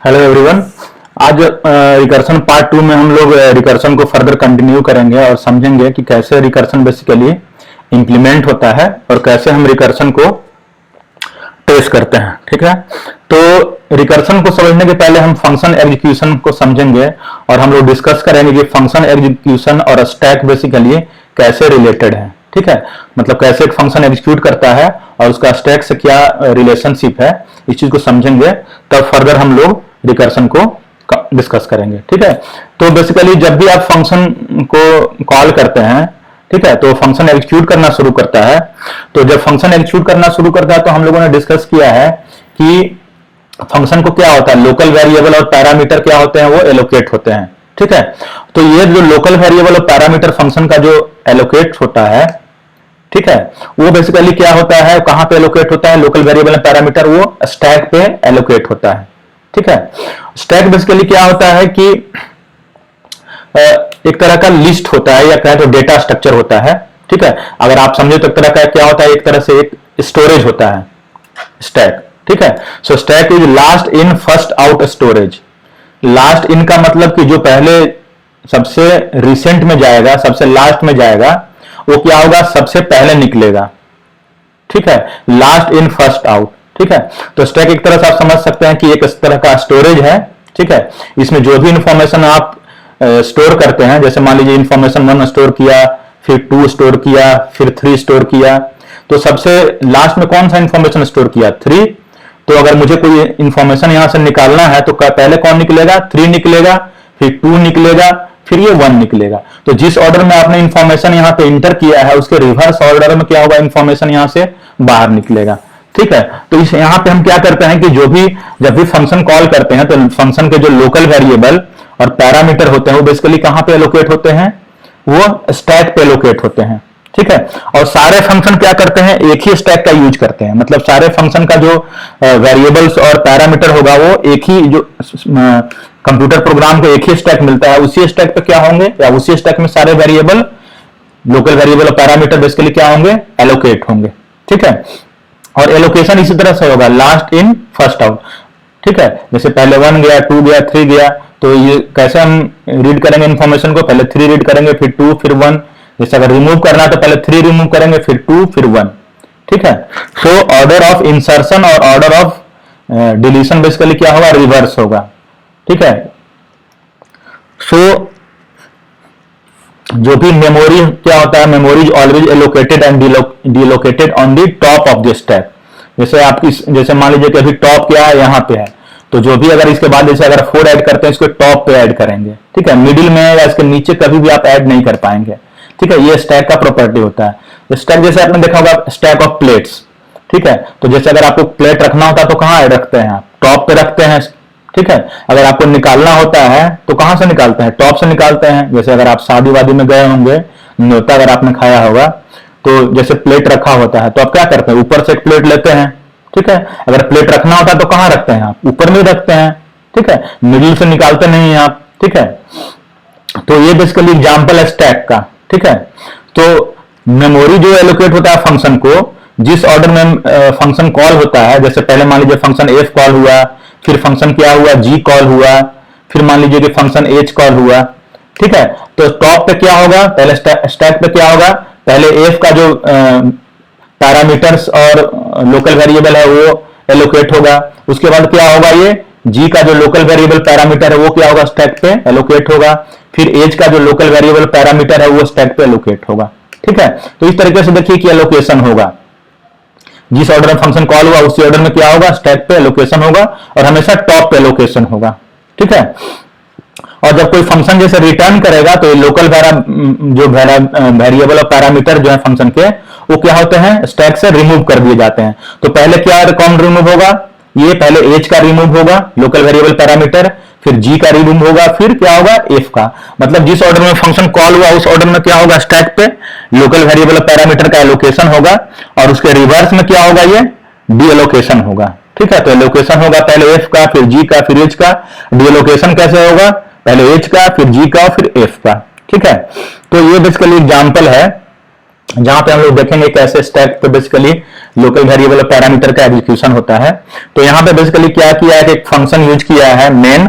Hello everyone. आज recursion part 2 में हम लोग रिकर्सन को फर्दर कंटिन्यू करेंगे और समझेंगे कि कैसे रिकर्सन बेसिकली इंप्लीमेंट होता है और कैसे हम रिकर्सन को टेस्ट करते हैं। ठीक है, तो रिकर्सन को समझने के पहले हम फंक्शन एग्जीक्यूशन को समझेंगे और हम लोग डिस्कस करेंगे कि फंक्शन एग्जीक्यूशन और स्टैक बेसिकली कैसे रिलेटेड है। ठीक है, मतलब कैसे एक फंक्शन एग्जीक्यूट करता है और उसका स्टैक से क्या रिलेशनशिप है, इस चीज को समझेंगे, तब फर्दर हम लोग रिकर्सन को डिस्कस करेंगे। ठीक है, तो बेसिकली जब भी आप फंक्शन को कॉल करते हैं, ठीक है, तो फंक्शन एग्जीक्यूट करना शुरू करता है। तो जब फंक्शन एग्जीक्यूट करना शुरू करता है तो हम लोगों ने डिस्कस किया है कि फंक्शन को क्या होता है, लोकल वेरिएबल और पैरामीटर क्या होते हैं, वो एलोकेट होते हैं। ठीक है, तो ये जो लोकल वेरिएबल और पैरामीटर फंक्शन का जो एलोकेट होता है, ठीक है, वो बेसिकली क्या होता है, कहां पे एलोकेट होता है, लोकल वेरिएबल एंड पैरामीटर वो स्टैक पे एलोकेट होता है। ठीक है, स्टैक बेसिकली क्या होता है कि एक तरह का लिस्ट होता है या कहें तो डेटा स्ट्रक्चर होता है। ठीक है, अगर आप समझे तो एक तरह का क्या होता है, एक तरह से एक स्टोरेज होता है स्टैक। ठीक है, सो stack is last in first out storage. Last in का मतलब कि जो पहले सबसे रिसेंट में जाएगा, सबसे लास्ट में जाएगा, वो क्या होगा, सबसे पहले निकलेगा। ठीक है, लास्ट इन फर्स्ट आउट। ठीक है, तो स्टैक एक तरह से आप समझ सकते हैं कि एक इस तरह का स्टोरेज है। ठीक है, इसमें जो भी इंफॉर्मेशन आप स्टोर करते हैं, जैसे मान लीजिए इंफॉर्मेशन 1 स्टोर किया, फिर 2 स्टोर किया, फिर 3 स्टोर किया, तो सबसे लास्ट में कौन सा इंफॉर्मेशन स्टोर किया, 3। तो अगर मुझे कोई इंफॉर्मेशन यहां से निकालना है तो पहले कौन निकलेगा, 3 निकलेगा, फिर 2 निकलेगा, फिर ये 1 निकलेगा। तो जिस ऑर्डर में आपने इंफॉर्मेशन यहां पे इंटर किया है उसके रिवर्स ऑर्डर में क्या होगा, इंफॉर्मेशन यहां से बाहर निकलेगा। ठीक है, तो इस यहां पे हम क्या करते हैं कि जब भी फंक्शन कॉल करते हैं तो फंक्शन के जो लोकल वेरिएबल और पैरामीटर होते हैं वो बेसिकली कहां पे एलोकेट होते हैं, वो स्टैक पे एलोकेट होते हैं। ठीक है, और सारे फंक्शन क्या करते हैं, एक ही स्टैक का यूज करते हैं, मतलब सारे फंक्शन का जो वेरिएबल्स और पैरामीटर होगा वो एक ही, जो कंप्यूटर प्रोग्राम को एक ही स्टैक मिलता है, उसी स्टैक पे क्या होंगे, या उसी स्टैक में सारे वेरिएबल, लोकल वेरिएबल और पैरामीटर बेसिकली क्या होंगे, एलोकेट होंगे। ठीक है, और एलोकेशन इसी तरह से होगा, लास्ट इन फर्स्ट आउट। ठीक है, जैसे पहले 1 गया, 2 गया, 3 गया, तो ये कैसे हम रीड करेंगे इंफॉर्मेशन को, पहले 3 रीड करेंगे, फिर 2, फिर 1। जैसे अगर रिमूव करना है तो पहले 3 रिमूव करेंगे, फिर 2, फिर 1। ठीक है, सो ऑर्डर ऑफ इंसर्शन और ऑर्डर ऑफ डिलीशन बेसिकली क्या होगा, रिवर्स होगा। ठीक है, सो जो भी मेमोरी क्या होता है, memory is always allocated and deallocated on the top of the stack. जैसे मान लीजिए कि अभी टॉप क्या है, यहां पे है, तो जो भी अगर इसके बाद जैसे अगर 4 ऐड करते हैं, इसको टॉप पे ऐड करेंगे। ठीक है, मिडिल में या इसके नीचे कभी भी आप ऐड नहीं कर पाएंगे। ठीक है, ये स्टैक का प्रॉपर्टी होता है। स्टैक जैसे आपने देखा होगा, स्टैक ऑफ प्लेट्स। ठीक है, तो जैसे अगर आपको प्लेट रखना होता है तो कहां रखते हैं आप, टॉप पे रखते हैं। ठीक है, अगर आपको निकालना होता है तो कहां से निकालते हैं, टॉप से निकालते हैं। जैसे अगर आप शादी वादी में गए होंगे, न्योता अगर आपने खाया होगा, तो जैसे प्लेट रखा होता है तो आप क्या करते हैं, ऊपर से एक प्लेट लेते हैं। ठीक है, अगर प्लेट रखना होता है तो कहां रखते हैं आप, ऊपर में रखते हैं। ठीक है, मिडिल से निकालते नहीं हैं आप। ठीक है, तो ये बेसिकली एग्जांपल है स्टैक का। ठीक है, तो मेमोरी जो एलोकेट होता है फंक्शन को, जिस ऑर्डर में फंक्शन कॉल होता है, जैसे पहले मान लीजिए फंक्शन एफ कॉल हुआ, फिर फंक्शन क्या हुआ, जी कॉल हुआ, फिर मान लीजिए कि फंक्शन एच कॉल हुआ। ठीक है, तो टॉप पे क्या होगा, पहले स्टैक पे क्या होगा, पहले एफ का जो पैरामीटर्स और लोकल वेरिएबल है वो एलोकेट होगा। उसके बाद क्या होगा, ये जी का जो लोकल वेरिएबल पैरामीटर है वो क्या होगा, स्टैक पे एलोकेट होगा। फिर एज का जो लोकल वेरिएबल पैरामीटर है वो स्टैक पे एलोकेट होगा। ठीक है, तो इस तरीके से देखिए कि एलोकेशन होगा, जिस ऑर्डर में फंक्शन कॉल हुआ उसी ऑर्डर में क्या होगा, स्टैक पे एलोकेशन होगा और हमेशा टॉप पे एलोकेशन होगा। ठीक है, और जब कोई फंक्शन जैसे रिटर्न करेगा तो ये लोकल वेरिएबल और पैरामीटर जो है फंक्शन के, वो क्या होते हैं, स्टैक से रिमूव कर दिए जाते हैं। तो पहले क्या कौन रिमूव होगा, ये पहले एज का रिमूव होगा, लोकल वेरिएबल पैरामीटर, फिर जी का रिमूव होगा, फिर क्या होगा, एफ का। मतलब जिस ऑर्डर में फंक्शन कॉल हुआ उस ऑर्डर में क्या होगा, स्टैक पे लोकल वेरिएबल पैरामीटर का एलोकेशन होगा और उसके रिवर्स में क्या होगा, ये डी एलोकेशन होगा। ठीक है, तो एलोकेशन होगा पहले एफ का, फिर जी का, फिर एच का। डी एलोकेशन कैसे होगा, पहले एच का, फिर जी का, फिर एफ का। ठीक है, तो ये बेसिकली एग्जांपल है जहां पे हम लोग देखेंगे कैसे स्टैक पे बेसिकली लोकल वेरिएबल और पैरामीटर का एग्जीक्यूशन होता है। तो यहाँ पे बेसिकली क्या किया है कि एक फंक्शन यूज किया है मेन,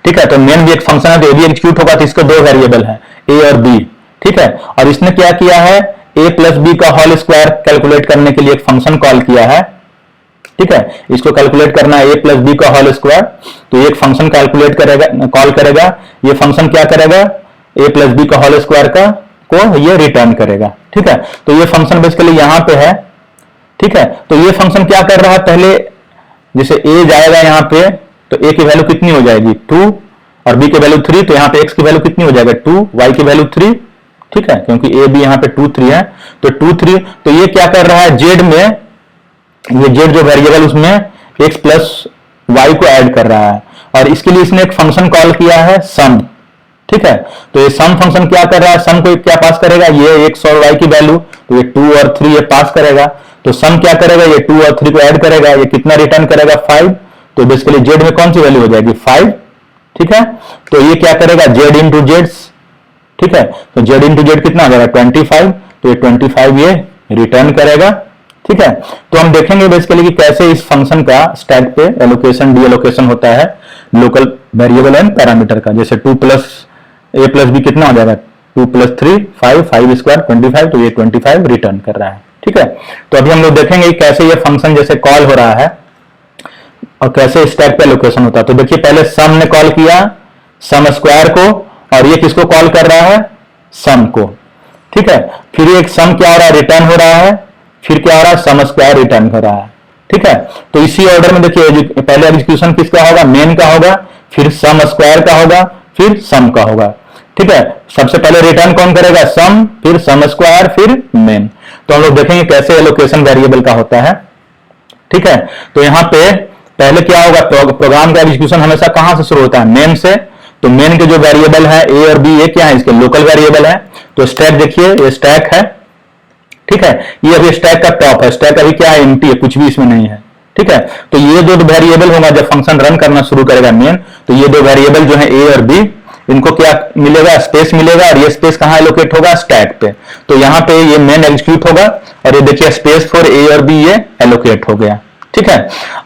ठीक है। तो मेन भी एक फंक्शन है, तो ए भी एग्जीक्यूट होगा, तो इसके दो वेरिएबल है ए और बी, ठीक है। और इसने क्या किया है, ए प्लस बी का होल स्क्वायर कैलकुलेट करने के लिए एक फंक्शन कॉल किया है, ठीक है। इसको कैलकुलेट करना है ए प्लस बी का होल स्क्वायर, तो ये एक फंक्शन कैलकुलेट करेगा, कॉल करेगा। ये फंक्शन क्या करेगा, ए प्लस बी का होल स्क्वायर का को ये रिटर्न करेगा, ठीक है। तो ये फंक्शन बेसिकली यहां पे है, ठीक है। तो ये फंक्शन क्या कर रहा है, पहले जैसे ए जाएगा यहां पे, तो ए की वैल्यू कितनी हो जाएगी 2 और बी की वैल्यू 3, तो यहां पे एक्स की वैल्यू कितनी हो जाएगा 2, वाई की वैल्यू 3, ठीक है, क्योंकि ए बी यहां पे 2 3 है, तो 2 3। तो ये क्या कर रहा है, जेड में, ये जेड जो वेरिएबल उसमें एक्स प्लस वाई को ऐड कर रहा है, और इसके लिए इसने एक फंक्शन कॉल किया है सम, ठीक है। तो ये सम फंक्शन क्या कर रहा है, सम को क्या पास करेगा, ये एक्स और वाई की वैल्यू, तो ये 2 और 3 ये पास करेगा। तो सम क्या करेगा, ये 2 और 3 को ऐड करेगा, ये कितना रिटर्न करेगा 5। तो बेसिकली जेड में कौन सी वैल्यू हो जाएगी 5, ठीक है। तो ये क्या करेगा, जेड इंटू जेड, ठीक है। तो जेड इंटू जेड कितना आ जाएगा 25, तो ये 25 ये रिटर्न करेगा, ठीक है। तो हम देखेंगे बेसिकली कि कैसे इस फंक्शन का स्टैक पे एलोकेशन डी एलोकेशन होता है लोकल वेरिएबल एंड पैरामीटर का। जैसे 2 प्लस ए प्लस बी कितना हो जाएगा 2 प्लस 3 5, 5 स्क्वायर 25, तो ये 25 रिटर्न कर रहा है, ठीक है। तो अभी हम लोग देखेंगे कैसे ये फंक्शन जैसे कॉल हो रहा है और कैसे स्टैक पे एलोकेशन होता है। तो देखिए पहले सम ने कॉल किया सम स्क्वायर को, और ये किसको कॉल कर रहा है, सम को, ठीक है। फिर एक सम क्या हो रहा है, रिटर्न हो रहा है, फिर क्या हो रहा है, सम स्क्वायर रिटर्न हो रहा है, ठीक है। तो इसी ऑर्डर में देखिए पहले एग्जीक्यूशन किसका होगा, मेन का होगा, फिर सम स्क्वायर का होगा, फिर सम का होगा, ठीक है। सबसे पहले रिटर्न कौन करेगा, सम, फिर सम स्क्वायर, फिर मेन। तो हम लोग देखेंगे कैसे एलोकेशन वेरिएबल का होता है, ठीक है। तो यहां पे पहले क्या होगा, प्रोग्राम का एग्जीक्यूशन हमेशा कहां से शुरू होता है, मेन से। तो मेन के जो वेरिएबल है ए और बी, ये क्या है, इसके लोकल वेरिएबल है। तो स्टैक देखिए ये स्टैक है, ठीक है। ये अभी स्टैक का टॉप है, स्टैक अभी क्या है, एम्प्टी है, कुछ भी इसमें नहीं है, ठीक है। तो ये दो वेरिएबल होगा जब फंक्शन रन करना शुरू करेगा मेन, तो ये दो वेरिएबल जो है ए और बी, इनको क्या मिलेगा, स्पेस मिलेगा, और ये स्पेस कहां एलोकेट होगा, स्टैक पे। तो यहां पे ये मेन एग्जीक्यूट होगा, और ये देखिए स्पेस फॉर ए और बी ये एलोकेट हो गया, ठीक है।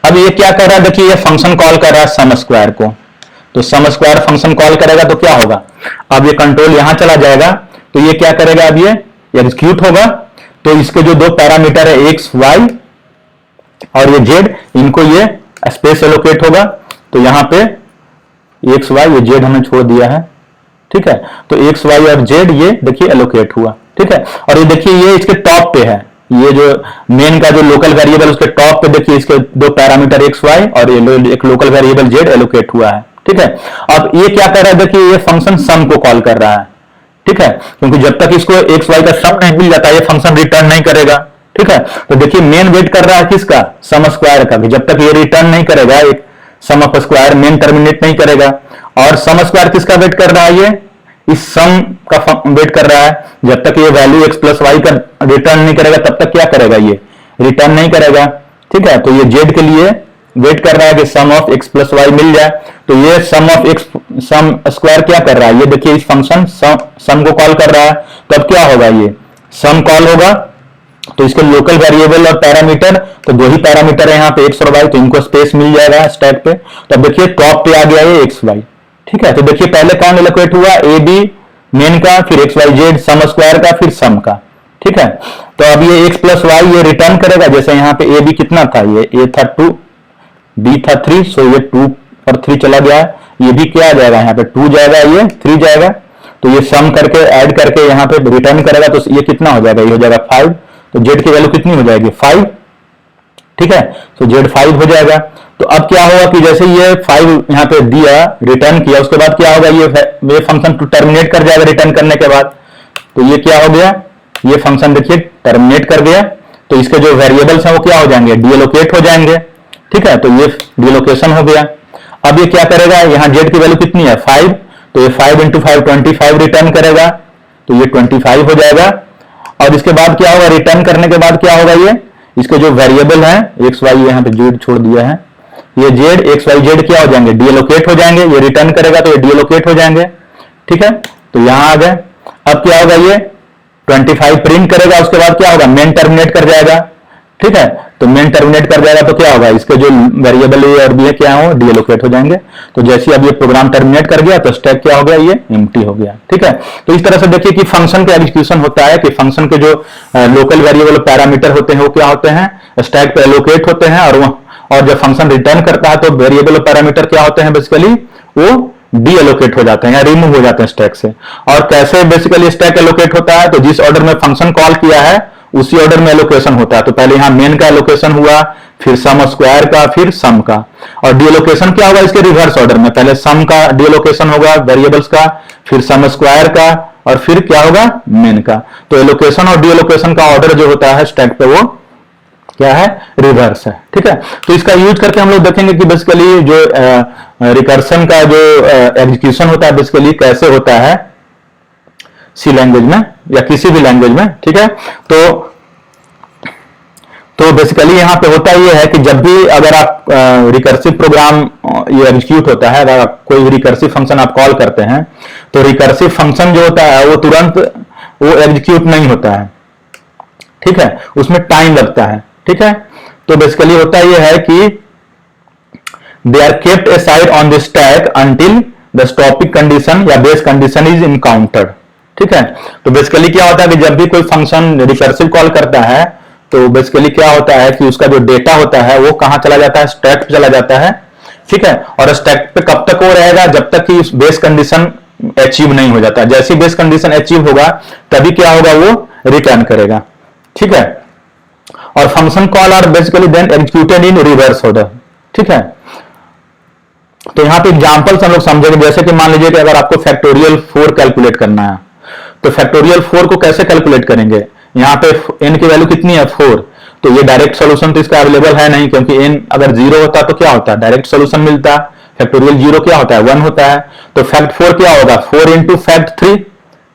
अब ये क्या कर रहा है, देखिए ये फंक्शन कॉल कर रहा है सम स्क्वायर को। तो सम स्क्वायर फंक्शन कॉल करेगा तो क्या होगा, अब ये कंट्रोल यहां चला जाएगा, तो ये क्या करेगा, अब ये एग्जीक्यूट होगा। तो इसके जो दो पैरामीटर है एक्स वाई और ये जेड, इनको ये स्पेस एलोकेट होगा। तो यहां पे एक्स वाई, ये जेड हमने छोड़ दिया है, ठीक है। तो एक्स वाई और जेड ये देखिए एलोकेट हुआ, ठीक है। और ये देखिए ये इसके टॉप पे है, ये जो मेन का जो लोकल वेरिएबल उसके टॉप पे देखिए इसके दो पैरामीटर एक्स वाई और ये एक लोकल वेरिएबल जेड एलोकेट हुआ है, ठीक है। अब ये क्या कर रहा है, देखिए ये फंक्शन सम को कॉल कर रहा है, ठीक है, क्योंकि जब तक इसको एक्स वाई का सम नहीं मिल जाता ये फंक्शन रिटर्न नहीं करेगा, ठीक है। तो देखिए मेन वेट कर रहा है किसका, सम स्क्वायर का, जब तक ये रिटर्न नहीं करेगा एक सम ऑफ स्क्वायर मेन टर्मिनेट नहीं करेगा। और सम स्क्वायर किसका वेट कर रहा है, ये इस सम का वेट कर रहा है, जब तक ये वैल्यू एक्स प्लस वाई का रिटर्न नहीं करेगा तब तक क्या करेगा, ये रिटर्न नहीं करेगा, ठीक है। तो ये जेड के लिए वेट कर रहा है कि सम ऑफ एक्स प्लस वाई मिल जाए। तो ये सम ऑफ एक्स सम स्क्वायर क्या कर रहा है, ये देखिए इस फंक्शन सम को कॉल कर रहा है। तो अब क्या होगा, ये सम कॉल होगा, तो इसके लोकल वेरिएबल और पैरामीटर, तो दो ही पैरामीटर है यहाँ पे एक्स और वाई, तो इनको स्पेस मिल जाएगा स्टैक पे। तो अब देखिए टॉप पे आ गया ये एक्स वाई, ठीक है। तो देखिए पहले कौन एलोकेट हुआ, ए बी मेन का, फिर एक्स वाई जेड सम स्क्वायर का, फिर सम का, ठीक है। तो अब ये एक्स प्लस वाई ये रिटर्न करेगा, जैसे यहाँ पे ए बी कितना था, ये ए था 2 बी था 3, सो ये 2 और 3 चला गया, ये भी क्या आ जाएगा, यहाँ पे 2 जाएगा, ये 3 जाएगा। तो ये सम करके ऐड करके यहाँ पे रिटर्न करेगा, तो ये कितना हो जाएगा, ये हो जाएगा 5। तो जेड की वैल्यू कितनी हो जाएगी 5, ठीक है। तो जेड 5 हो जाएगा। तो अब क्या होगा कि जैसे ये 5 यहाँ पे दिया रिटर्न किया, उसके बाद क्या होगा, ये फंक्शन टर्मिनेट कर जाएगा रिटर्न करने के बाद। तो ये क्या हो गया, ये फंक्शन देखिए टर्मिनेट कर गया। तो इसके जो वेरिएबल्स हैं वो क्या हो जाएंगे, डीएलोकेट हो जाएंगे, ठीक है। तो ये डीलोकेशन हो गया। अब ये क्या करेगा, यहाँ जेड की वैल्यू कितनी है 5, तो ये 5 × 5 25 रिटर्न करेगा, तो ये 25 हो जाएगा। और इसके बाद क्या होगा, रिटर्न करने के बाद क्या होगा, ये इसके जो वेरिएबल है एक्स वाई, यहाँ पे जेड छोड़ दिया है, ये जेड एक्स वाई जेड क्या हो जाएंगे, डीएलोकेट हो जाएंगे। ये रिटर्न करेगा तो ये डीएलोकेट हो जाएंगे, ठीक है। तो यहां आ गए। अब क्या होगा, ये 25 प्रिंट करेगा, उसके बाद क्या होगा, मेन टर्मिनेट कर जाएगा, ठीक है। तो मेन टर्मिनेट कर जाएगा तो क्या होगा, इसके जो वेरिएबल ए और बी है क्या हो, डीएलोकेट हो जाएंगे। तो जैसे अब ये प्रोग्राम टर्मिनेट कर गया तो स्टैक क्या हो गया, ये एम्प्टी हो गया, ठीक है। तो इस तरह से देखिए कि फंक्शन का एग्जीक्यूशन होता है कि फंक्शन के जो लोकल वेरिएबल पैरामीटर होते हैं वो क्या होते हैं, स्टैक पे एलोकेट होते हैं, और जब फंक्शन रिटर्न करता है तो वेरिएबल पैरामीटर क्या होते हैं, बेसिकली वो डी एलोकेट हो जाते हैं या रिमूव हो जाते हैं स्टैक से। और कैसे बेसिकली स्टैक एलोकेट होता है, तो जिस ऑर्डर में फंक्शन कॉल किया है उसी ऑर्डर में एलोकेशन होता है। तो पहले यहां मेन का एलोकेशन हुआ, फिर सम स्क्वायर का, फिर सम का। और डीएलोकेशन क्या होगा इसके रिवर्स ऑर्डर में, पहले सम का डीएलोकेशन होगा वेरिएबल्स का, फिर सम स्क्वायर का, और फिर क्या होगा, मेन का। तो एलोकेशन और डीएलोकेशन का ऑर्डर जो होता है स्टैक पे वो क्या है, रिवर्स है, ठीक है। तो इसका यूज करके हम लोग देखेंगे कि बेसिकली जो रिकर्सन का जो एग्जीक्यूशन होता है बेसिकली कैसे होता है सी लैंग्वेज में या किसी भी लैंग्वेज में, ठीक है। तो बेसिकली यहां पे होता यह है कि जब भी अगर आप रिकर्सिव प्रोग्राम ये एग्जीक्यूट होता है, अगर आप कोई रिकर्सिव फंक्शन आप कॉल करते हैं तो रिकर्सिव फंक्शन जो होता है वो तुरंत वो एग्जीक्यूट नहीं होता है, ठीक है, उसमें टाइम लगता है, ठीक है। तो बेसिकली होता यह है कि they are kept aside on the stack until the stopping condition या बेस कंडीशन इज इनकाउंटर्ड, ठीक है। तो बेसिकली क्या होता है कि जब भी कोई फंक्शन रिकर्सिव कॉल करता है तो बेसिकली क्या होता है कि उसका जो डेटा होता है वो कहां चला जाता है, स्टैक पे चला जाता है, ठीक है। और स्टैक पे कब तक वो रहेगा, जब तक कि बेस कंडीशन अचीव नहीं हो जाता। जैसे बेस कंडीशन अचीव होगा तभी क्या होगा, वो रिटर्न करेगा, ठीक है। और function call are basically then executed in reverse order, ठीक है। तो यहां पे एग्जांपल्स हम लोग समझेंगे, जैसे कि मान लीजिए कि अगर आपको फैक्टोरियल 4 कैलकुलेट करना है तो फैक्टोरियल 4 को कैसे कैलकुलेट करेंगे, यहां पे n की वैल्यू कितनी है, 4। तो ये डायरेक्ट सॉल्यूशन तो इसका अवेलेबल है नहीं, क्योंकि n अगर 0 होता तो क्या होता है, डायरेक्ट सॉल्यूशन मिलता। फैक्टोरियल 0 क्या होता है, 1 होता है। तो फैक्ट 4 क्या होगा, 4 इंटू फैक्ट 3,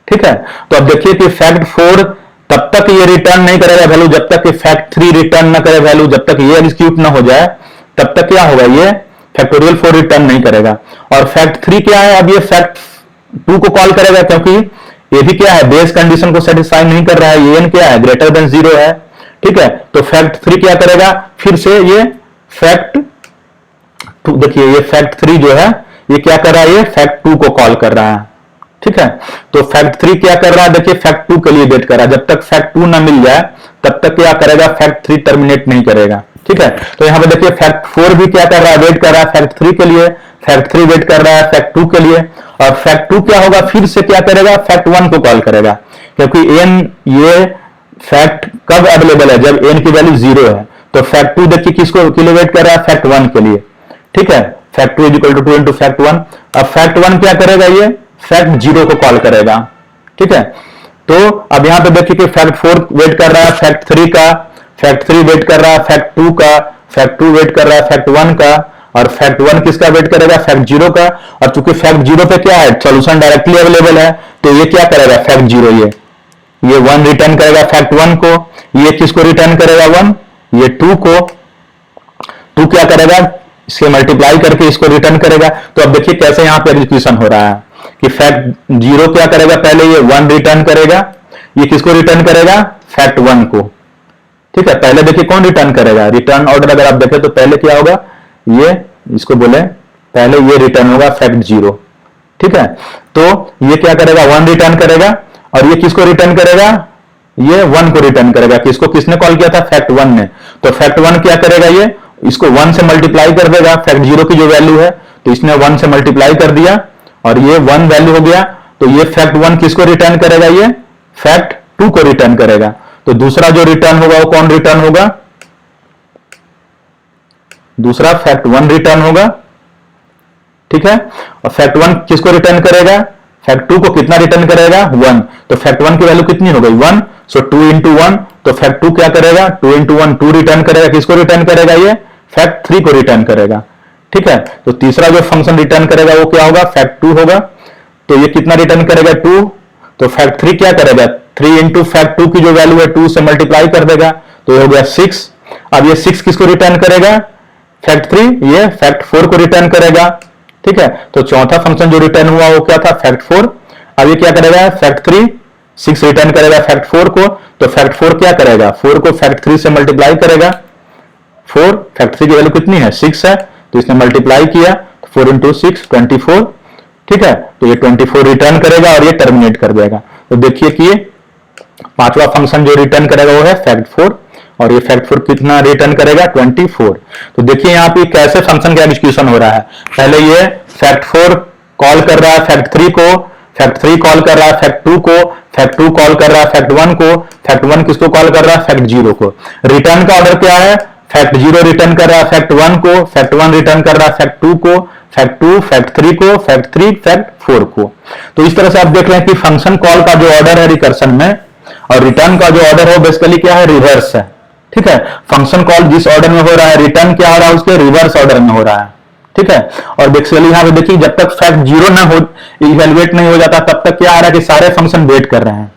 ठीक है। तो अब देखिए कि फैक्ट 4 तब तक ये रिटर्न नहीं करेगा वैल्यू जब तक कि फैक्ट 3 रिटर्न ना करे वैल्यू, जब तक ये एग्जीक्यूट ना हो जाए तब तक क्या होगा, ये फैक्टोरियल 4 रिटर्न नहीं करेगा। और फैक्ट 3 क्या है, अब ये फैक्ट 2 को कॉल करेगा, क्योंकि ये भी क्या है, बेस कंडीशन को सेटिस्फाई नहीं कर रहा है, ये n क्या है, ग्रेटर देन 0 है, ठीक है। तो फैक्ट 3 क्या करेगा, फिर से ये फैक्ट 2, देखिए ये फैक्ट 3 जो है ये क्या कर रहा है, ये फैक्ट 2 को कॉल कर रहा है, ठीक है। तो फैक्ट 3 क्या कर रहा है, देखिए फैक्ट 2 के लिए वेट कर रहा है, जब तक फैक्ट 2 ना मिल जाए तब तक क्या करेगा, फैक्ट 3 टर्मिनेट नहीं करेगा, ठीक है। तो यहां पे देखिए फैक्ट 4 भी क्या कर रहा है, वेट कर रहा है फैक्ट 3 के लिए, फैक्ट 3 वेट कर रहा है फैक्ट 2 के लिए, और फैक्ट 2 क्या होगा, फिर से क्या करेगा, फैक्ट 1 को कॉल करेगा, क्योंकि n ये फैक्ट कब अवेलेबल है, जब n की वैल्यू 0 है। तो फैक्ट 2 देखिए किसको के लिए वेट कर रहा है, फैक्ट 1 के लिए, ठीक है। Fact 2 equal to 2 into fact 1। अब फैक्ट 1 क्या करेगा, ये फैक्ट 0 को कॉल करेगा, ठीक है। तो अब यहां पे देखिए कि फैक्ट 4 वेट कर रहा है फैक्ट 3 का, फैक्ट 3 वेट कर रहा है फैक्ट 2 का, फैक्ट 2 वेट कर रहा है फैक्ट 1 का, और फैक्ट 1 किसका वेट करेगा, फैक्ट 0 का। और चूंकि फैक्ट 0 पे क्या है, सॉल्यूशन डायरेक्टली अवेलेबल है, तो ये क्या करेगा, फैक्ट 0 ये 1 रिटर्न करेगा फैक्ट 1 को, ये किसको रिटर्न करेगा, 1, ये 2 को, 2 क्या करेगा, इसके मल्टीप्लाई करके इसको रिटर्न करेगा। तो अब देखिए कैसे यहां पे एग्जीक्यूशन हो रहा है कि फैक्ट 0 क्या करेगा, पहले ये 1 रिटर्न करेगा, ये किसको रिटर्न करेगा, फैक्ट 1 को, ठीक है। पहले देखिए कौन रिटर्न करेगा, रिटर्न ऑर्डर अगर आप देखें तो पहले क्या होगा, ये इसको बोले पहले ये रिटर्न होगा फैक्ट 0, ठीक है। तो ये क्या करेगा, 1 रिटर्न करेगा, और ये किसको रिटर्न करेगा, ये 1 को रिटर्न करेगा, किसको, किसने कॉल किया था, फैक्ट 1 ने। तो फैक्ट 1 क्या करेगा, ये इसको 1 से मल्टीप्लाई कर देगा, फैक्ट 0 की जो वैल्यू है तो इसने 1 से मल्टीप्लाई कर दिया और ये 1 वैल्यू हो गया। तो ये फैक्ट 1 किसको रिटर्न करेगा, ये फैक्ट 2 को रिटर्न करेगा। तो दूसरा जो रिटर्न होगा वो कौन रिटर्न होगा, दूसरा फैक्ट 1 रिटर्न होगा, ठीक है। और फैक्ट 1 किसको रिटर्न करेगा, फैक्ट 2 को कितना रिटर्न करेगा, 1। तो फैक्ट 1 की वैल्यू कितनी हो गई, 1। सो 2 इंटू 1, तो फैक्ट 2 क्या करेगा, 2 इंटू 1 2 रिटर्न करेगा, किसको रिटर्न करेगा, ये फैक्ट 3 को रिटर्न करेगा, ठीक है। तो तीसरा जो फंक्शन रिटर्न करेगा वो क्या होगा, फैक्ट 2 होगा। तो ये कितना रिटर्न करेगा, 2। तो फैक्ट 3 क्या करेगा, 3 इंटू फैक्ट 2 की जो वैल्यू है 2 से मल्टीप्लाई कर देगा, तो ये हो गया 6। अब ये 6 किसको रिटर्न करेगा, फैक्ट 3, ये फैक्ट 4 को रिटर्न करेगा, ठीक है। तो चौथा फंक्शन जो रिटर्न हुआ वो क्या था, फैक्ट 4। अब ये क्या करेगा, फैक्ट 3 6 रिटर्न करेगा फैक्ट 4 को, तो फैक्ट 4 क्या करेगा, 4 को फैक्ट 3 से मल्टीप्लाई करेगा। 4 फैक्ट 3 की वैल्यू कितनी है, 6 है, तो इसने मल्टीप्लाई किया, 4 इंटू 6 24, ठीक है। तो ये 24 रिटर्न करेगा और ये टर्मिनेट कर देगा। तो देखिए कि ये पांचवा फंक्शन जो रिटर्न करेगा वो है फैक्ट 4, और ये फैक्ट 4 कितना रिटर्न करेगा, 24। तो देखिए यहाँ पे कैसे फंक्शन का एग्जीक्यूशन हो रहा है। पहले ये फैक्ट 4 कॉल कर रहा है फैक्ट 3 को, फैक्ट 3 कॉल कर रहा है फैक्ट 2 को, फैक्ट 2 कॉल कर रहा है फैक्ट 1 को, फैक्ट 1 किसको कॉल कर रहा है, फैक्ट 0 को। रिटर्न का ऑर्डर क्या है, फैक्ट 0 रिटर्न कर रहा है फैक्ट 1 को, फैक्ट 1 रिटर्न कर रहा है फैक्ट 2 को, फैक्ट 2 फैक्ट 3 को, फैक्ट 3 फैक्ट 4 को। तो इस तरह से आप देख रहे हैं कि फंक्शन कॉल का जो ऑर्डर है रिकर्सन में, और रिटर्न का जो ऑर्डर है बेसिकली क्या है, रिवर्स है, ठीक है। फंक्शन कॉल जिस ऑर्डर में हो रहा है, रिटर्न क्या हो रहा है, उसके रिवर्स ऑर्डर में हो रहा है, ठीक है। और बेसिकली यहां पे देखिए जब तक फैक्ट 0 ना हो, इवैल्यूएट नहीं हो जाता, तब तक क्या आ रहा है कि सारे फंक्शन वेट कर रहे हैं,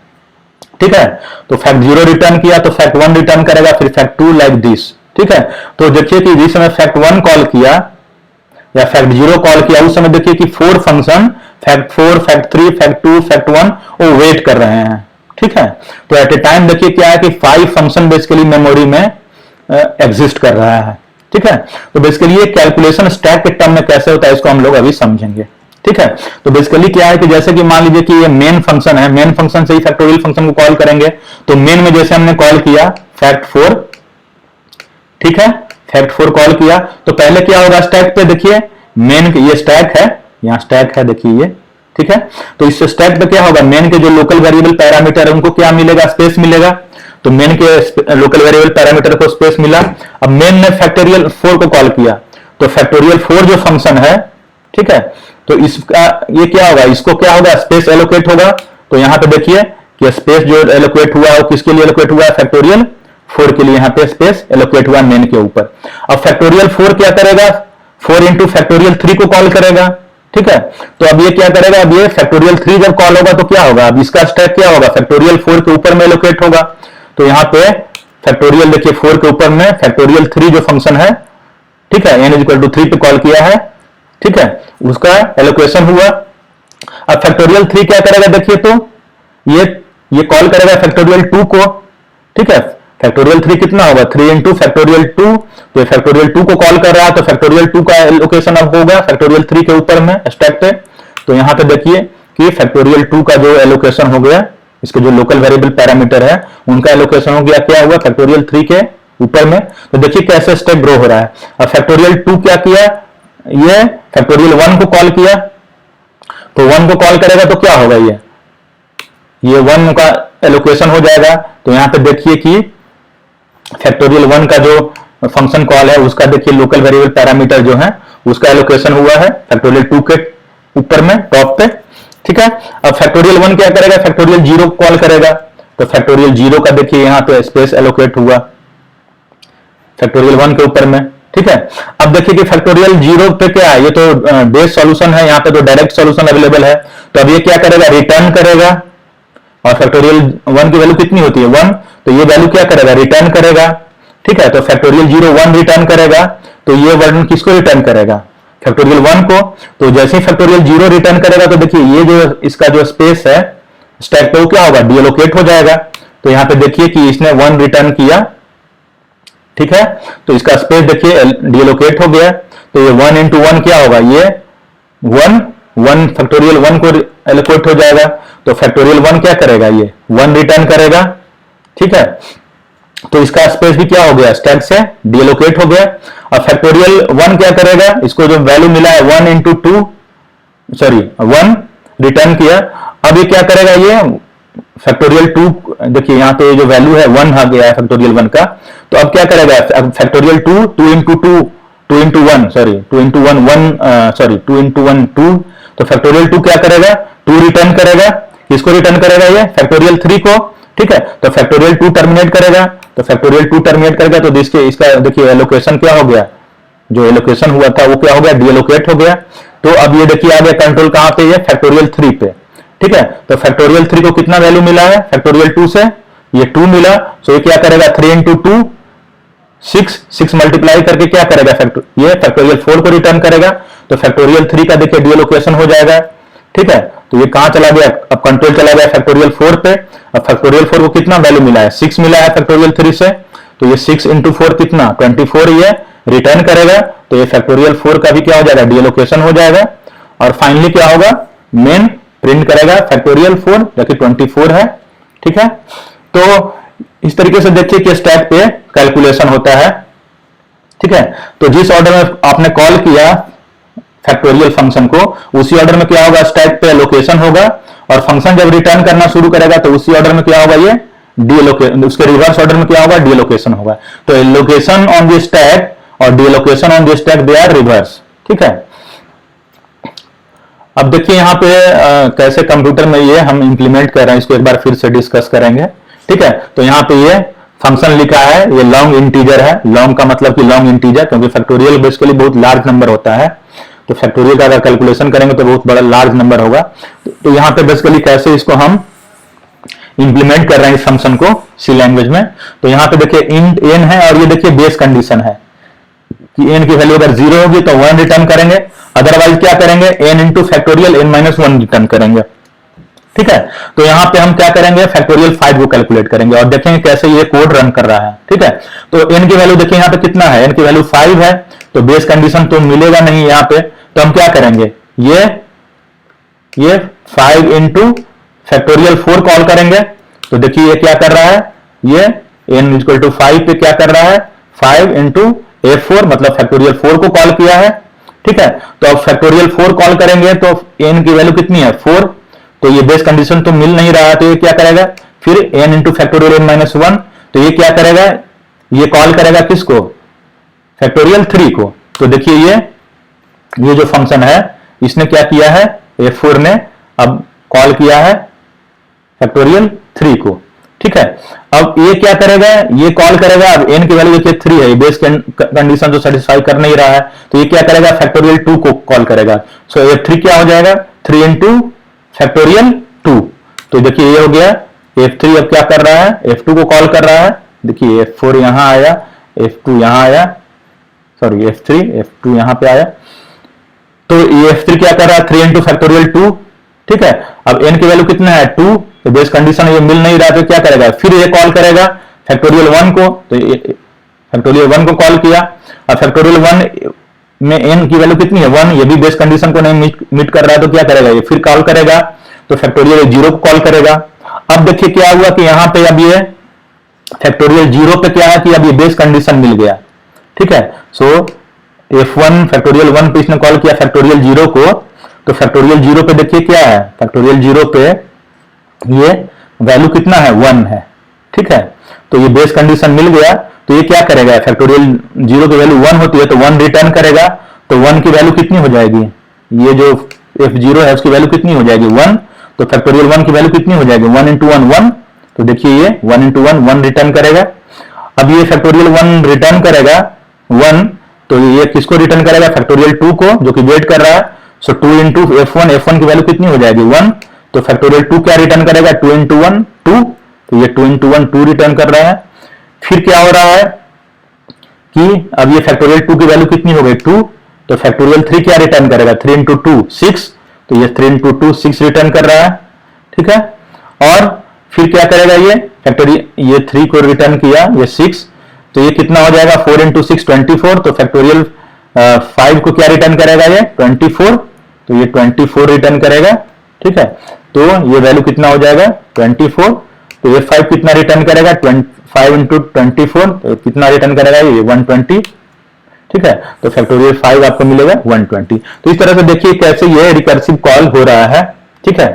ठीक है। तो फैक्ट 0 रिटर्न किया तो फैक्ट 1 रिटर्न करेगा, फिर फैक्ट 2 लाइक दिस, ठीक है। तो देखिए कि जिस समय फैक्ट 1 कॉल किया या फैक्ट 0 कॉल किया, उस समय देखिए कि 4 function fact 4 fact 3 fact 2 fact 1 वो वेट कर रहे हैं, ठीक है। तो एट ए टाइम देखिए क्या है कि 5 फंक्शन बेसिकली मेमोरी में एग्जिस्ट कर रहा है, ठीक है। तो बेसिकली ये कैलकुलेशन स्टैक के टर्म में कैसे होता है इसको हम लोग अभी समझेंगे, ठीक है। तो बेसिकली क्या है कि जैसे कि मान लीजिए कि ये मेन फंक्शन है, मेन फंक्शन से ही फैक्टोरियल फंक्शन को कॉल करेंगे। तो मेन में जैसे हमने कॉल किया फैक्ट 4, ठीक है, फैक्ट 4 कॉल किया, तो पहले क्या होगा स्टैक पे, देखिए मेन ये स्टैक है, यहां स्टैक है देखिए ये, ठीक है। तो इस स्टैक पे क्या होगा, मेन के जो लोकल वेरिएबल पैरामीटर है उनको क्या मिलेगा, स्पेस मिलेगा। तो मेन के लोकल वेरिएबल पैरामीटर को स्पेस मिला। अब मेन ने फैक्टोरियल 4 को कॉल किया, तो फैक्टोरियल 4 जो फंक्शन है, ठीक है, तो इसका ये क्या होगा, इसको क्या होगा, स्पेस एलोकेट होगा। तो यहां पे देखिए कि स्पेस जो एलोकेट हुआ है वो किसके लिए एलोकेट हुआ है, फैक्टोरियल 4 के लिए यहां पे स्पेस एलोकेट हुआ मेन के ऊपर। अब फैक्टोरियल 4 क्या करेगा, 4 इंटू फैक्टोरियल 3 को कॉल करेगा, ठीक है। तो अब ये क्या करेगा, अब ये फैक्टोरियल 3 जब कॉल होगा तो क्या होगा, अब इसका स्टैक क्या होगा, फैक्टोरियल 4 के ऊपर में एलोकेट होगा। तो यहां पे फैक्टोरियल देखिए 4 के ऊपर में फैक्टोरियल 3 जो फंक्शन है, ठीक है, n इक्वल टू 3 पे कॉल किया है, ठीक है, उसका एलोकेशन हुआ। अब फैक्टोरियल 3 क्या करेगा, देखिए तो ये कॉल करेगा फैक्टोरियल 2 को, ठीक है। फैक्टोरियल 3 कितना होगा, 3 इंटू फैक्टोरियल 2, तो फैक्टोरियल 2 को कॉल कर रहा है, तो फैक्टोरियल 2 का एलोकेशन अब होगा फैक्टोरियल 3 के ऊपर में स्टैक पे। तो यहां पे देखिए कि फैक्टोरियल 2 का जो एलोकेशन हो गया, इसके जो लोकल वेरिएबल पैरामीटर है उनका एलोकेशन हो गया, क्या हुआ, फैक्टोरियल 3 के ऊपर में। तो देखिए कैसे स्टेप ग्रो हो रहा है। अब फैक्टोरियल 2 क्या किया, ये फैक्टोरियल 1 को कॉल किया, तो 1 को कॉल करेगा तो क्या होगा, ये 1 का एलोकेशन हो जाएगा। तो यहां पे देखिए कि फैक्टोरियल 1 का जो फंक्शन कॉल है उसका देखिए लोकल वेरिएबल पैरामीटर जो है उसका एलोकेशन हुआ है फैक्टोरियल 2 के ऊपर में टॉप पे, ठीक है। अब फैक्टोरियल 1 क्या करेगा, फैक्टोरियल 0 कॉल करेगा, तो फैक्टोरियल 0 का देखिए यहां पे स्पेस एलोकेट हुआ फैक्टोरियल 1 के ऊपर में, ठीक है। अब देखिए कि फैक्टोरियल 0 पे क्या है, ये तो बेस सॉल्यूशन है, यहां पे तो डायरेक्ट सॉल्यूशन अवेलेबल है। तो अब ये क्या करेगा, रिटर्न करेगा, और फैक्टोरियल 1 की वैल्यू कितनी होती है 1, तो ये वैल्यू क्या करेगा, रिटर्न करेगा, ठीक है। तो फैक्टोरियल 0 1 रिटर्न करेगा, तो ये वर्ड किसको रिटर्न करेगा, फैक्टोरियल 1 को। तो जैसे ही फैक्टोरियल 0 रिटर्न करेगा तो देखिए ये जो इसका जो स्पेस है स्टैक पे वो क्या होगा, डीएलोकेट हो जाएगा। तो यहां पे देखिए कि इसने 1 रिटर्न किया, ठीक है, तो इसका स्पेस देखिए डीएलोकेट हो गया। तो ये 1 इंटू 1 क्या होगा, ये 1 फैक्टोरियल 1 को एलोकेट हो जाएगा। तो फैक्टोरियल 1 क्या करेगा, ये 1 रिटर्न करेगा, ठीक है। तो इसका स्पेस भी क्या हो गया, स्टैक से डीएलोकेट हो गया। और फैक्टोरियल 1 क्या करेगा, इसको जो वैल्यू मिला है 1 इंटू 2 सॉरी 1 रिटर्न किया। अब ये क्या करेगा, ये फैक्टोरियल 2 देखिए यहां पे जो वैल्यू है 1 आ गया है फैक्टोरियल 1 का। तो अब क्या करेगा, फैक्टोरियल 2 इंटू 1 सॉरी 2 इंटू 1 2। तो फैक्टोरियल 2 क्या करेगा, 2 रिटर्न करेगा, किसको रिटर्न करेगा, ये फैक्टोरियल 3 को, ठीक है। तो फैक्टोरियल 2 टर्मिनेट करेगा, तो फैक्टोरियल 2 टर्मिनेट करेगा, तो इसका देखिए एलोकेशन क्या हो गया, जो एलोकेशन हुआ था वो क्या हो गया, डीएलोकेट हो गया। तो अब ये देखिए आ गया कंट्रोल कहां पे, ये फैक्टोरियल 3 पे, ठीक है। तो फैक्टोरियल 3 को कितना वैल्यू मिला है फैक्टोरियल 2 से, ये 2 मिला। सो ये क्या करेगा, 3 इंटू 2 6 मल्टीप्लाई करके क्या करेगा, ये फैक्टोरियल 4 को रिटर्न करेगा। तो फैक्टोरियल 3 का देखिए डीएलोकेशन हो जाएगा, ठीक है, तो ये कहां चला गया, अब कंट्रोल चला गया फैक्टोरियल 4 पे। अब फैक्टोरियल 4 को कितना वैल्यू मिला है, 6 मिला है फैक्टोरियल 3 से, तो ये 6 इंटू 4 कितना 24 ये रिटर्न करेगा, तो ये फैक्टोरियल 4 का भी क्या हो जाएगा, डीलोकेशन हो जाएगा। और फाइनली क्या होगा, मेन प्रिंट करेगा फैक्टोरियल 4 जो कि 24 है। ठीक है, तो इस तरीके से देखिए कि स्टैक पे कैलकुलेशन होता है। ठीक है, तो जिस ऑर्डर में आपने कॉल किया फैक्टोरियल फंक्शन को, उसी ऑर्डर में क्या होगा, स्टैक पे लोकेशन होगा, और फंक्शन जब रिटर्न करना शुरू करेगा तो उसी ऑर्डर में क्या होगा, ये डीलोकेशन, उसके रिवर्स ऑर्डर में क्या होगा, डीलोकेशन होगा। तो लोकेशन ऑन द स्टैक और deallocation on the stack they are reverse. ठीक है, अब देखिए यहां पे कैसे कंप्यूटर में ये हम इंप्लीमेंट कर रहे हैं, इसको एक बार फिर से डिस्कस करेंगे। ठीक है, तो यहां पे ये फंक्शन लिखा है, ये लॉन्ग इंटीजर है। लॉन्ग का मतलब कि लॉन्ग इंटीजर, क्योंकि फैक्टोरियल बेसिकली बहुत लार्ज नंबर होता है, तो फैक्टोरियल का अगर कैलकुलेशन करेंगे तो बहुत बड़ा लार्ज नंबर होगा। तो यहाँ पे बेसिकली कैसे इसको हम इंप्लीमेंट कर रहे हैं इस फंक्शन को सी लैंग्वेज में। तो यहाँ पे देखिए इंट एन है, और ये देखिए बेस कंडीशन है कि एन की वैल्यू अगर 0 होगी तो 1 रिटर्न करेंगे, अदरवाइज क्या करेंगे, n into factorial n minus 1 return करेंगे। ठीक है, तो यहां पे हम क्या करेंगे, फैक्टोरियल 5 को कैलकुलेट करेंगे और देखेंगे कैसे ये कोड रन कर रहा है। ठीक है, तो एन की वैल्यू देखिए यहां पे कितना है, एन की वैल्यू 5 है, तो बेस कंडीशन तो मिलेगा नहीं यहाँ पे, तो हम क्या करेंगे, ये 5 इंटू फैक्टोरियल 4 कॉल करेंगे। तो देखिए ये क्या कर रहा है, ये एन इक्वल टू 5 पे क्या कर रहा है, 5 इंटू F4 मतलब फैक्टोरियल 4 को कॉल किया है। ठीक है, तो अब फैक्टोरियल 4 कॉल करेंगे तो एन की वैल्यू कितनी है, 4, तो ये बेस कंडीशन तो मिल नहीं रहा है, तो ये क्या करेगा, फिर n into factorial n minus 1, तो ये क्या करेगा, ये कॉल करेगा किसको, फैक्टोरियल 3 को। तो देखिए ये जो फंक्शन है इसने क्या किया है, F4 ने अब कॉल किया है फैक्टोरियल 3 को। ठीक है, अब ये क्या करेगा, ये कॉल करेगा, अब n की वैल्यू देखिए 3 है, बेस कंडीशन तो सेटिस्फाई कर नहीं रहा है, तो ये क्या करेगा, फैक्टोरियल 2 को कॉल करेगा। सो F3 क्या हो जाएगा, 3 इंटू फैक्टोरियल 2, तो देखिए ये हो गया। F3 अब क्या कर रहा है, F2 को कॉल कर रहा है, देखिए F4 यहां आया, F2 यहां आया, सॉरी F2 यहां पे आया, तो ये F3 क्या कर रहा है, 3 इंटू फैक्टोरियल 2। ठीक है, अब n की वैल्यू कितना है, 2, तो बेस कंडीशन ये मिल नहीं रहा, तो क्या करेगा, फिर ये कॉल करेगा फैक्टोरियल 1 को, तो फैक्टोरियल 1 को कॉल किया। अब फैक्टोरियल 1 में n की वैल्यू कितनी है, 1, ये भी बेस कंडीशन को नहीं मीट कर रहा है, तो क्या करेगा, ये फिर कॉल करेगा, तो फैक्टोरियल 0 को कॉल करेगा। अब देखिए क्या हुआ कि यहाँ पे अब ये फैक्टोरियल 0 पे क्या है कि अब ये बेस कंडीशन मिल गया। ठीक है, सो F1 फैक्टोरियल 1 पे इसने कॉल किया फैक्टोरियल 0 को, तो फैक्टोरियल 0 पे देखिए क्या है, फैक्टोरियल 0 पे ये वैल्यू कितना है, 1 है। ठीक है, तो ये बेस कंडीशन मिल गया, तो ये क्या करेगा, फैक्टोरियल 0 की वैल्यू 1 होती है तो 1 रिटर्न करेगा, तो 1 की वैल्यू कितनी हो जाएगी, ये जो F0 है उसकी वैल्यू कितनी हो जाएगी, 1, तो फैक्टोरियल 1 की वैल्यू कितनी हो जाएगी, 1 इंटू 1 1, तो देखिए ये 1 इंटू 1 रिटर्न करेगा। अब ये फैक्टोरियल 1 रिटर्न करेगा 1, तो ये किसको रिटर्न करेगा, फैक्टोरियल 2 को, जो कि वेट कर रहा है। सो 2 इंटू F1 की वैल्यू कितनी हो जाएगी, 1, तो फैक्टोरियल 2 क्या रिटर्न करेगा, 2 इंटू 1 2, तो ये 2 इंटू 1 2 रिटर्न कर रहा है। फिर क्या हो रहा है कि अब ये फैक्टोरियल 2 की वैल्यू कितनी हो गई, 2, तो फैक्टोरियल 3 क्या रिटर्न करेगा, 3 इंटू 2 6, तो ये 3 इंटू 2 6 रिटर्न कर रहा है। ठीक है, और फिर क्या करेगा, ये फैक्टोरियल ये 3 को रिटर्न किया, ये 6, तो ये कितना हो जाएगा, 4 इंटू 6 24, तो फैक्टोरियल 5 को क्या रिटर्न करेगा, ये 24, तो ये 24 रिटर्न करेगा। ठीक है, तो ये वैल्यू कितना हो जाएगा, 24, तो ये 5 कितना रिटर्न करेगा, 5 इंटू 24, तो कितना रिटर्न करेगा, ये 120। ठीक है, तो फैक्टोरियल 5 आपको मिलेगा 120। तो इस तरह से देखिए कैसे ये रिकर्सिव कॉल हो रहा है। ठीक है,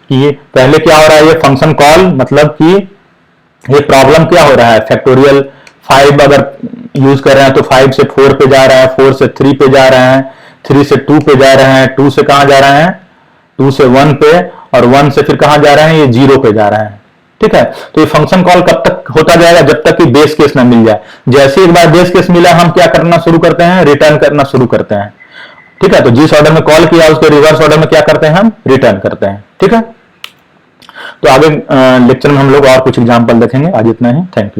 कि ये पहले क्या हो रहा है, ये फंक्शन कॉल मतलब कि ये प्रॉब्लम क्या हो रहा है, फैक्टोरियल 5 अगर यूज कर रहे हैं तो 5 से 4 पे जा रहा है, 4 से 3 पे जा रहे हैं, 3 से 2 पे जा रहे हैं, 2 से कहां जा रहे हैं, 2 से 1 पे, और 1 से फिर कहां जा रहे हैं, ये 0 पे जा रहे हैं। ठीक है, तो ये फंक्शन कॉल कब तक होता जाएगा, जब तक कि बेस केस ना मिल जाए। जैसे एक बार बेस केस मिला, हम क्या करना शुरू करते हैं, रिटर्न करना शुरू करते हैं। ठीक है, तो जिस ऑर्डर में कॉल किया उसके रिवर्स ऑर्डर में क्या करते हैं, हम रिटर्न करते हैं। ठीक है, तो आगे लेक्चर में हम लोग और कुछ एग्जांपल देखेंगे। आज इतना ही, थैंक यू।